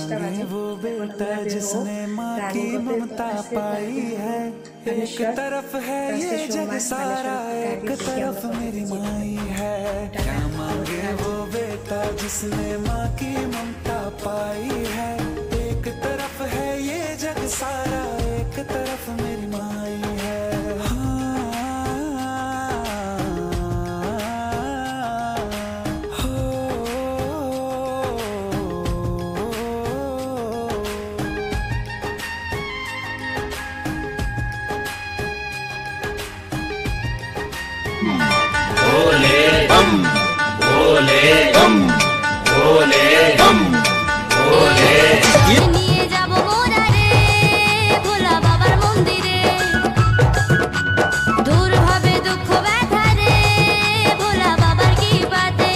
5টা বাজে। এখন আমরা বের হবো রানীগঞ্জের উদ্দেশ্যে। আমি শিওর রাস্তায় সোমবার বালেশ্বর গাড়ি থেকে আমরা কোথায় যেতে পারি। जिसने माँ की ममता पाई है, एक तरफ है ये जग सारा, एक तरफ मेरी माई है। भोले बम भोले बम भोले बम भोले নিয়ে যাব মোরা রে ভোলা বাবার মন্দিরে, দূর হবে দুঃখ ব্যথা রে ভোলা বাবার কৃপাতে।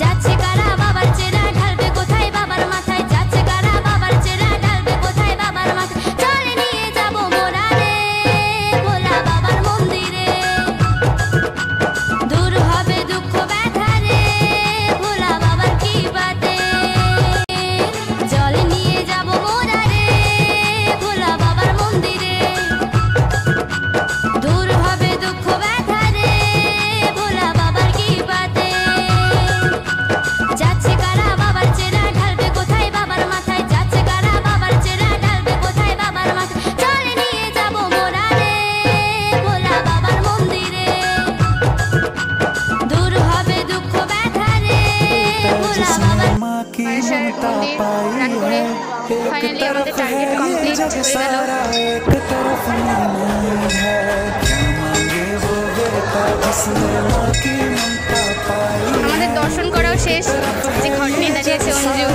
যাচ্ছে কারা বাবার চেরা ঢালবে কোথায় বাবার মাথায়, যাচ্ছে কারা বাবার চেরা ঢালবে কোথায় বাবার মাথায়। চলে নিয়ে যাব মোরা রে ভোলা বাবার মন্দিরে, দূর হবে দুঃখ ব্যথা রে ভোলা বাবার কৃপাতে। জল নিয়ে যাব মোরা রে ভোলা বাবার মন্দিরে, দূর হবে দুঃখ ব্যথা রে ভোলা বাবার কৃপাতে। যাচ্ছে কারা বাবার চেরা ঢালবে কোথায় বাবার মাথায়, যাচ্ছে কারা বাবার চেরা ঢালবে কোথায় বাবার মাথায়। চলে নিয়ে যাব মোরা রে ভোলা বাবার মন্দিরে, দূর হবে দুঃখ ব্যথা রে ভোলা বাবার। माँ की বালেশ্বর ममता মন্দির पाई রান করে है, एक ফাইনালি আমাদের तरफ টার্গেট है ये কমপ্লিট जग হয়ে গেল। सारा, एक तरफ मेरी माई है। क्या मांगे वो बेटा जिसने माँ की ममता पाई है। আমাদের দর্শন করাও শেষ, যে ঘর নিয়ে দাঁড়িয়েছে অঞ্জু।